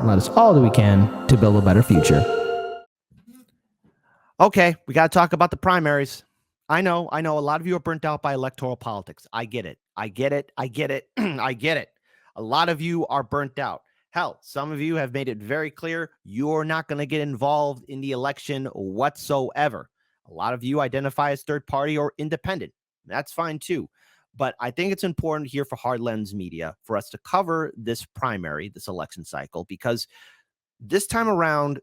and let us all do we can to build a better future. Okay, we got to talk about the primaries. I know a lot of you are burnt out by electoral politics. I get it. I get it. A lot of you are burnt out. Hell, some of you have made it very clear you're not going to get involved in the election whatsoever. A lot of you identify as third party or independent. That's fine too. But I think it's important here for Hard Lens Media for us to cover this primary, this election cycle, because this time around,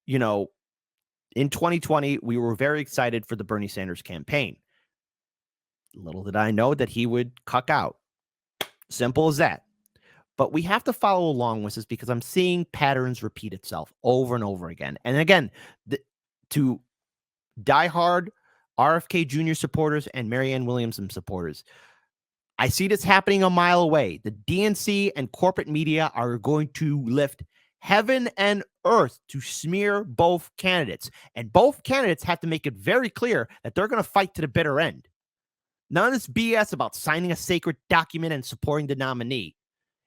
in 2020, we were very excited for the Bernie Sanders campaign. Little did I know that he would cuck out. Simple as that. But we have to follow along with this because I'm seeing patterns repeat itself over and over again. And again, to diehard RFK Jr. supporters and Marianne Williamson supporters, I see this happening a mile away. The DNC and corporate media are going to lift heaven and earth to smear both candidates. And both candidates have to make it very clear that they're going to fight to the bitter end. None of this BS about signing a sacred document and supporting the nominee.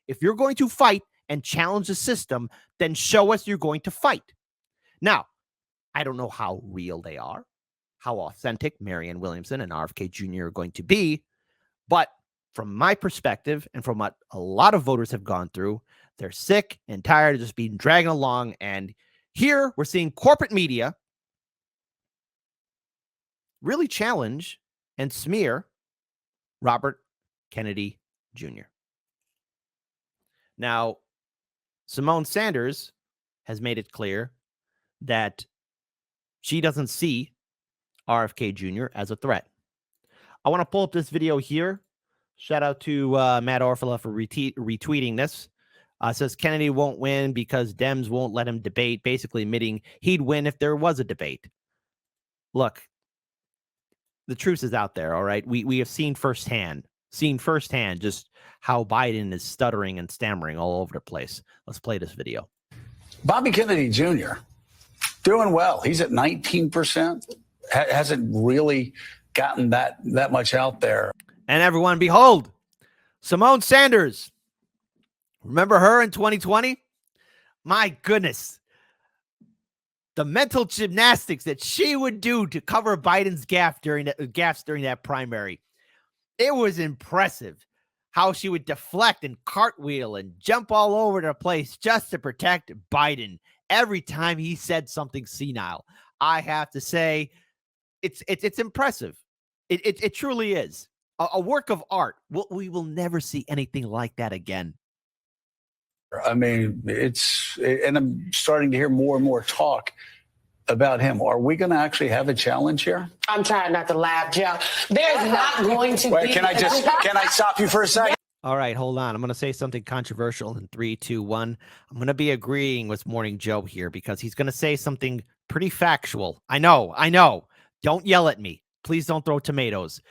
If you're going to fight and challenge the system, then show us you're going to fight. Now, I don't know how real they are, how authentic Marianne Williamson and RFK Jr. are going to be, but from my perspective and from what a lot of voters have gone through, they're sick and tired of just being dragged along. And here we're seeing corporate media really challenge and smear Robert Kennedy Jr. Now, Simone Sanders has made it clear that she doesn't see RFK Jr. as a threat. I want to pull up this video here. Shout out to Matt Orfila for retweeting this. Says Kennedy won't win because Dems won't let him debate, basically admitting he'd win if there was a debate. Look, the truth is out there, all right? We have seen firsthand just how Biden is stuttering and stammering all over the place. Let's play this video. Bobby Kennedy Jr. doing well. He's at 19%. Hasn't really gotten that much out there. And everyone, behold, Simone Sanders. Remember her in 2020? My goodness. The mental gymnastics that she would do to cover Biden's gaffes during that primary. It was impressive how she would deflect and cartwheel and jump all over the place just to protect Biden every time he said something senile. I have to say, it's impressive. It truly is a work of art. We will never see anything like that again. I mean, and I'm starting to hear more and more talk about him. Are we going to actually have a challenge here? I'm trying not to laugh, Joe. There's not going to Wait, be. can I stop you for a second? All right, hold on. I'm going to say something controversial in 3, 2, 1. I'm going to be agreeing with Morning Joe here because he's going to say something pretty factual. I know. Don't yell at me. Please don't throw tomatoes.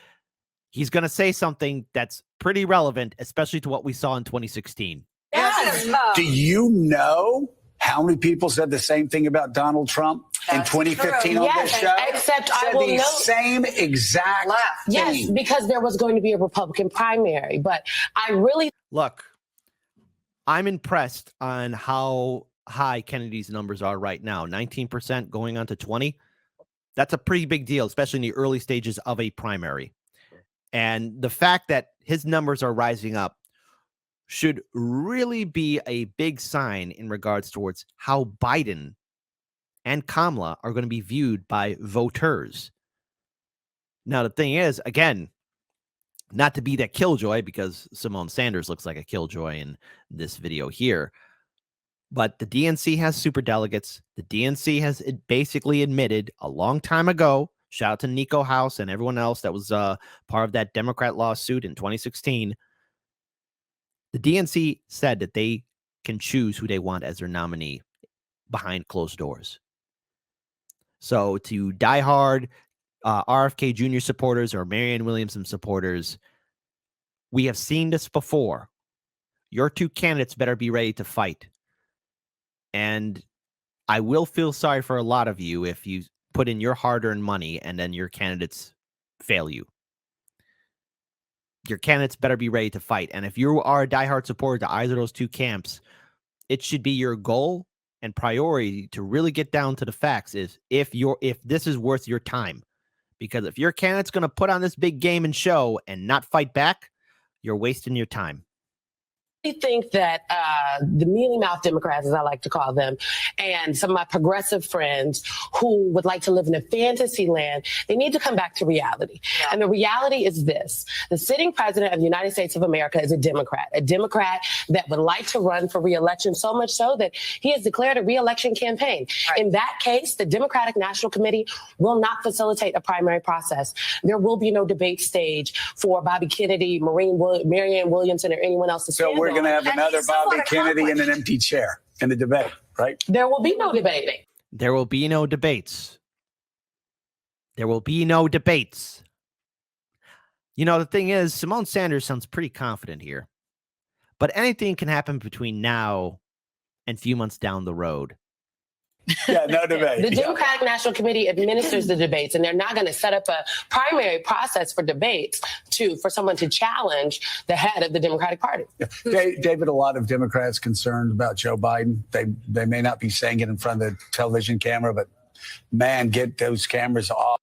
He's going to say something that's pretty relevant, especially to what we saw in 2016. Yes. Do you know how many people said the same thing about Donald Trump in 2015 on this show? Except I will note same exact thing. Yes, because there was going to be a Republican primary. But I really look. I'm impressed on how high Kennedy's numbers are right now. 19% going on to 20. That's a pretty big deal, especially in the early stages of a primary. And the fact that his numbers are rising up should really be a big sign in regards towards how Biden and Kamala are going to be viewed by voters. Now, the thing is, again, not to be that killjoy, because Simone Sanders looks like a killjoy in this video here, but the DNC has superdelegates. The DNC has basically admitted a long time ago, shout out to Nico House and everyone else that was part of that Democrat lawsuit in 2016, the DNC said that they can choose who they want as their nominee behind closed doors. So to diehard RFK Jr. supporters or Marianne Williamson supporters, we have seen this before. Your two candidates better be ready to fight. And I will feel sorry for a lot of you if you put in your hard-earned money and then your candidates fail you. Your candidates better be ready to fight. And if you are a diehard supporter to either of those two camps, it should be your goal and priority to really get down to the facts is if this is worth your time. Because if your candidate's going to put on this big game and show and not fight back, you're wasting your time. I think that the mealy-mouthed Democrats, as I like to call them, and some of my progressive friends who would like to live in a fantasy land, they need to come back to reality. Yeah. And the reality is this. The sitting president of the United States of America is a Democrat that would like to run for re-election, so much so that he has declared a re-election campaign. Right. In that case, the Democratic National Committee will not facilitate a primary process. There will be no debate stage for Bobby Kennedy, Marianne Williamson, or anyone else to stand. We're going to have another Bobby Kennedy in an empty chair in the debate, right? There will be no debating. There will be no debates. There will be no debates. You know, the thing is, Simone Sanders sounds pretty confident here. But anything can happen between now and a few months down the road. Yeah, no debate. The Democratic National Committee administers the debates, and they're not going to set up a primary process for debates for someone to challenge the head of the Democratic Party. Yeah. David, a lot of Democrats concerned about Joe Biden. They may not be saying it in front of the television camera, but man, get those cameras off.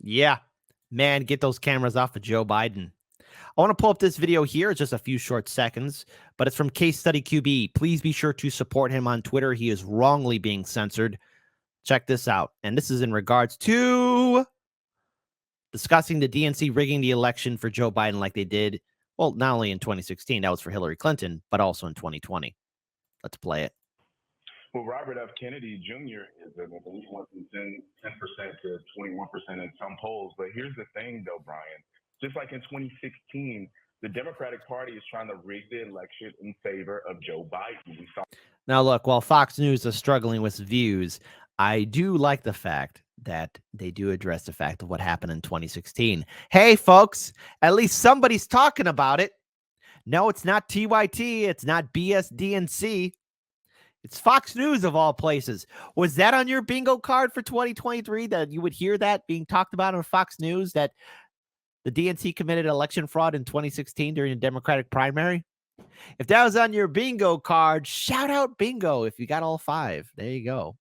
Yeah, man, get those cameras off of Joe Biden. I want to pull up this video here. It's just a few short seconds, but it's from Case Study QB. Please be sure to support him on Twitter. He is wrongly being censored. Check this out. And this is in regards to discussing the DNC rigging the election for Joe Biden like they did, well, not only in 2016, that was for Hillary Clinton, but also in 2020. Let's play it. Well, Robert F. Kennedy Jr. is, I believe, 10% to 21% in some polls. But here's the thing, though, Brian. Just like in 2016, the Democratic Party is trying to rig the election in favor of Joe Biden. Now, look, while Fox News is struggling with views, I do like the fact that they do address the fact of what happened in 2016. Hey, folks, at least somebody's talking about it. No, it's not TYT. It's not DNC. It's Fox News of all places. Was that on your bingo card for 2023 that you would hear that being talked about on Fox News, that the DNC committed election fraud in 2016 during the Democratic primary? If that was on your bingo card, shout out bingo if you got all five. There you go.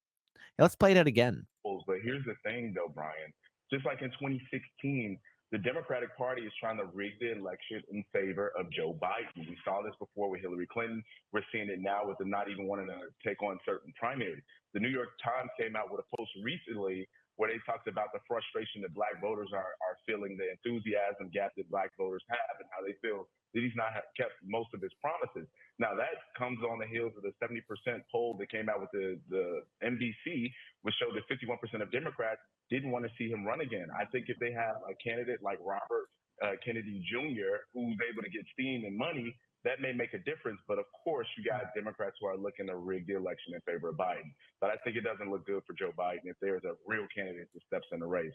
Now let's play that again. But here's the thing, though, Brian. Just like in 2016, the Democratic Party is trying to rig the election in favor of Joe Biden. We saw this before with Hillary Clinton. We're seeing it now with them not even wanting to take on certain primaries. The New York Times came out with a post recently where they talked about the frustration that Black voters are feeling, the enthusiasm gap that Black voters have, and how they feel that he's not kept most of his promises. Now, that comes on the heels of the 70% poll that came out with the NBC, which showed that 51% of Democrats didn't want to see him run again. I think if they have a candidate like Robert Kennedy Jr., who's able to get steam and money, that may make a difference. But of course, you got Democrats who are looking to rig the election in favor of Biden. But I think it doesn't look good for Joe Biden if there's a real candidate that steps in the race.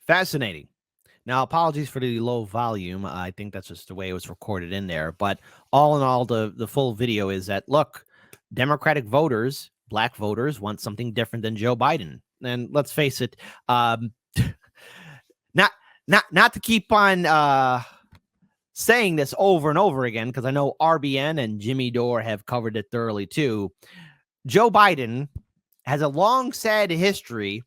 Fascinating. Now, apologies for the low volume. I think that's just the way it was recorded in there. But all in all, the full video is that, look, Democratic voters, Black voters, want something different than Joe Biden. And let's face it, not to keep on saying this over and over again, because I know RBN and Jimmy Dore have covered it thoroughly too. Joe Biden has a long, sad history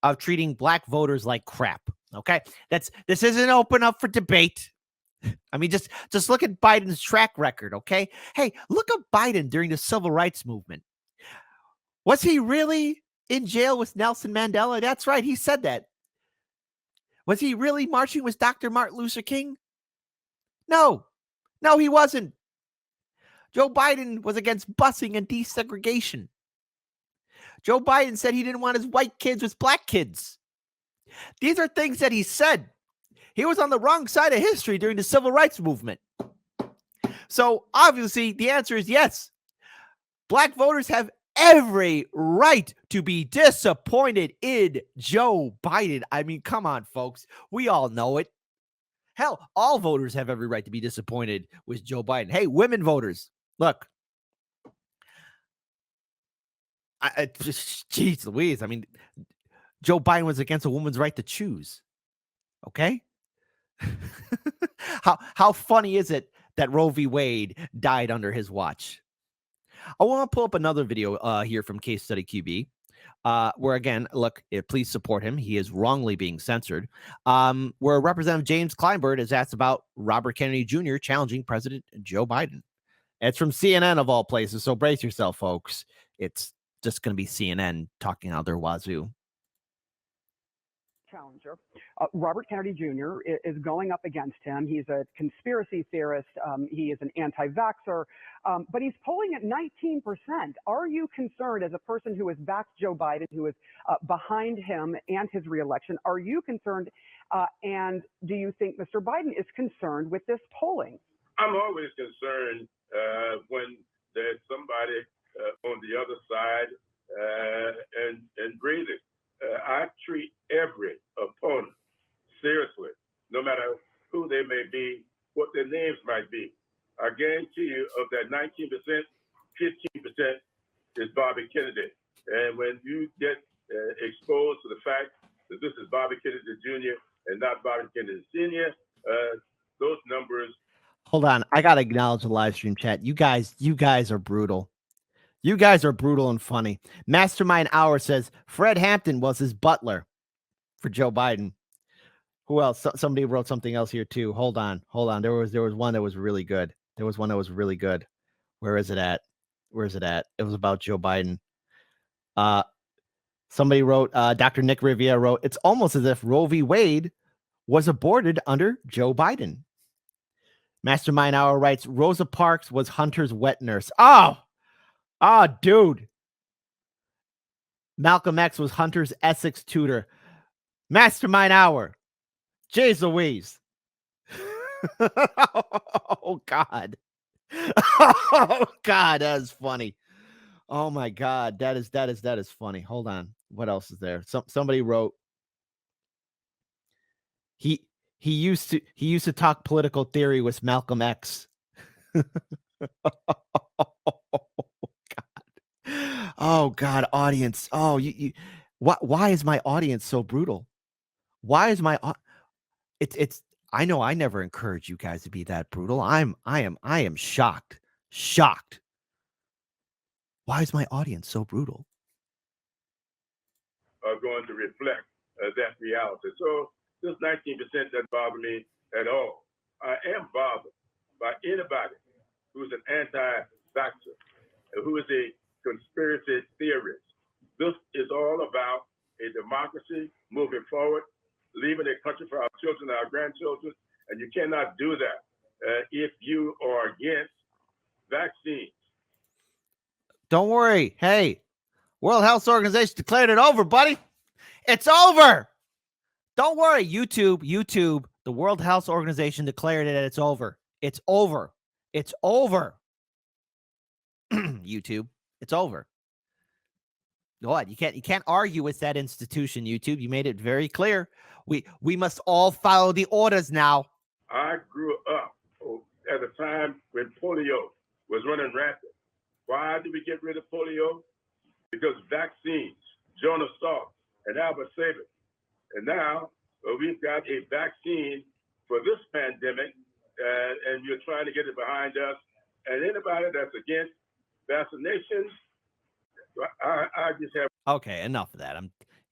of treating Black voters like crap. Okay, this isn't open up for debate. I mean, just look at Biden's track record. Okay, hey, look at Biden during the civil rights movement. Was he really in jail with Nelson Mandela? That's right, he said that. Was he really marching with Dr. Martin Luther King? No, he wasn't. Joe Biden was against busing and desegregation. Joe Biden said he didn't want his white kids with Black kids. These are things that he said. He was on the wrong side of history during the civil rights movement. So obviously the answer is yes. Black voters have every right to be disappointed in Joe Biden. I mean, come on, folks. We all know it. Hell, all voters have every right to be disappointed with Joe Biden. Hey, women voters, look. Jeez Louise. I mean, Joe Biden was against a woman's right to choose. Okay? How funny is it that Roe v. Wade died under his watch. I want to pull up another video here from Case Study QB, where again, look, please support him. He is wrongly being censored. Where Representative James Kleinberg is asked about Robert Kennedy Jr. challenging President Joe Biden. It's from CNN of all places, so brace yourself, folks. It's just going to be CNN talking out their wazoo. Challenger. Robert Kennedy Jr. is going up against him. He's a conspiracy theorist. He is an anti-vaxxer, but he's polling at 19%. Are you concerned, as a person who has backed Joe Biden, who is behind him and his reelection, are you concerned? And do you think Mr. Biden is concerned with this polling? I'm always concerned when there's somebody on the other side and breathing. I treat every opponent seriously, no matter who they may be, what their names might be. I guarantee you, of that 19%, 15% is Bobby Kennedy. And when you get exposed to the fact that this is Bobby Kennedy Jr. and not Bobby Kennedy Sr., those numbers. Hold on. I got to acknowledge the live stream chat. You guys are brutal. You guys are brutal and funny. Mastermind Hour says Fred Hampton was his butler for Joe Biden. Who else? Somebody wrote something else here too. Hold on. There was one that was really good. Where is it at? It was about Joe Biden. Somebody wrote, Dr. Nick Riviera wrote, it's almost as if Roe v. Wade was aborted under Joe Biden. Mastermind Hour writes, Rosa Parks was Hunter's wet nurse. Oh, dude. Malcolm X was Hunter's Essex tutor. Mastermind Hour. Jeez Louise. Oh, God. Oh, God, that is funny. Oh, my God. That is funny. Hold on. What else is there? Somebody wrote, he used to talk political theory with Malcolm X. Oh God, audience. Oh, why is my audience so brutal? Why is my it's I know I never encourage you guys to be that brutal. I am shocked. Why is my audience so brutal? Are going to reflect that reality. So this 19% doesn't bother me at all. I am bothered by anybody who's an anti-vaxxer, who is a conspiracy theorist. This is all about a democracy moving forward, leaving a country for our children and our grandchildren, and you cannot do that if you are against vaccines. Don't worry. Hey, World Health Organization declared it over, buddy. It's over. Don't worry, YouTube. The World Health Organization declared it. It's over. It's over. YouTube. It's over. What? You can't argue with that institution, YouTube. You made it very clear. We must all follow the orders now. I grew up at a time when polio was running rampant. Why did we get rid of polio? Because vaccines, Jonas Salk and Albert Sabin. And now we've got a vaccine for this pandemic, and you're trying to get it behind us. And anybody that's against vaccinations, I just have. Okay, enough of that.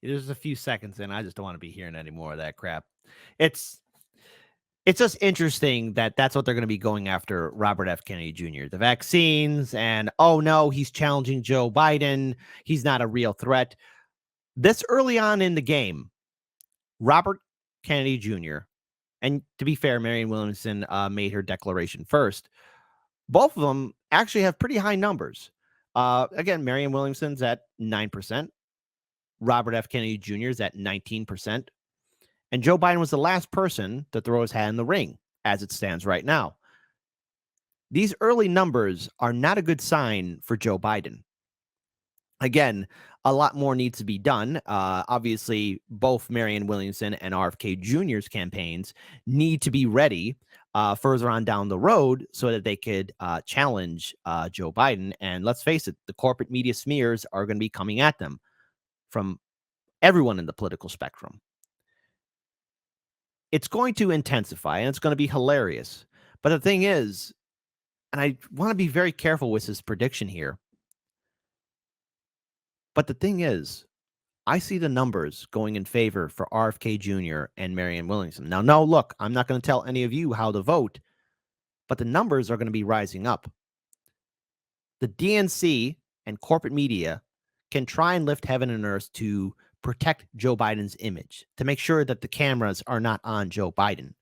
There's a few seconds in. I just don't want to be hearing any more of that crap. It's just interesting that that's what they're going to be going after Robert F. Kennedy Jr. The vaccines, and oh no, he's challenging Joe Biden. He's not a real threat. This early on in the game, Robert Kennedy Jr., and to be fair, Marianne Williamson made her declaration first. Both of them actually have pretty high numbers. Again, Marianne Williamson's at 9%. Robert F. Kennedy Jr. is at 19%. And Joe Biden was the last person to throw his hat in the ring as it stands right now. These early numbers are not a good sign for Joe Biden. Again, a lot more needs to be done. Obviously, both Marianne Williamson and RFK Jr.'s campaigns need to be ready further on down the road so that they could challenge Joe Biden. And let's face it, the corporate media smears are going to be coming at them from everyone in the political spectrum. It's going to intensify, and it's going to be hilarious. But the thing is, and I want to be very careful with this prediction here, but the thing is, I see the numbers going in favor for RFK Jr. and Marianne Williamson. Now, no, look, I'm not going to tell any of you how to vote, but the numbers are going to be rising up. The DNC and corporate media can try and lift heaven and earth to protect Joe Biden's image, to make sure that the cameras are not on Joe Biden.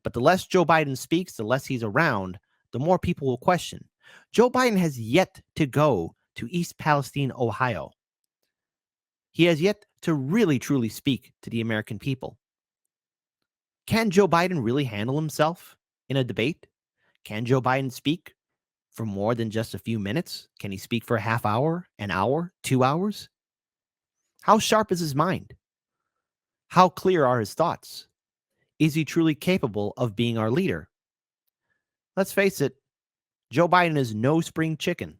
But the less Joe Biden speaks, the less he's around, the more people will question. Joe Biden has yet to go to East Palestine, Ohio. He has yet to really, truly speak to the American people. Can Joe Biden really handle himself in a debate? Can Joe Biden speak for more than just a few minutes? Can he speak for a half hour, an hour, 2 hours? How sharp is his mind? How clear are his thoughts? Is he truly capable of being our leader? Let's face it, Joe Biden is no spring chicken.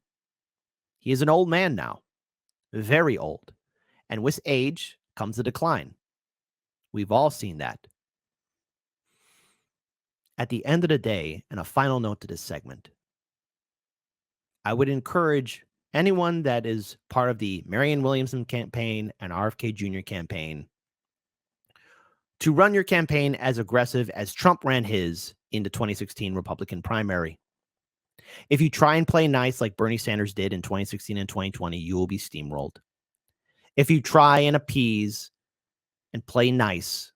He is an old man now, very old. And with age comes a decline. We've all seen that. At the end of the day, and a final note to this segment, I would encourage anyone that is part of the Marianne Williamson campaign and RFK Jr. campaign to run your campaign as aggressive as Trump ran his in the 2016 Republican primary. If you try and play nice like Bernie Sanders did in 2016 and 2020, you will be steamrolled. If you try and appease and play nice,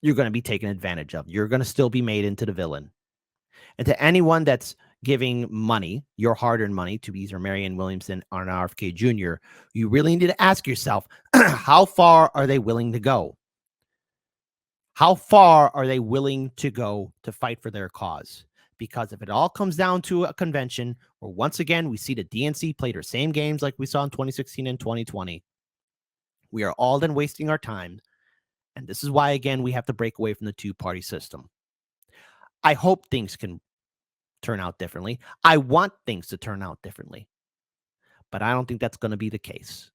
you're going to be taken advantage of. You're going to still be made into the villain. And to anyone that's giving money, your hard-earned money, to either Marianne Williamson or an RFK Jr., you really need to ask yourself, how far are they willing to go? How far are they willing to go to fight for their cause? Because if it all comes down to a convention where once again we see the DNC play their same games like we saw in 2016 and 2020, we are all then wasting our time. And this is why, again, we have to break away from the two-party system. I hope things can turn out differently. I want things to turn out differently. But I don't think that's going to be the case.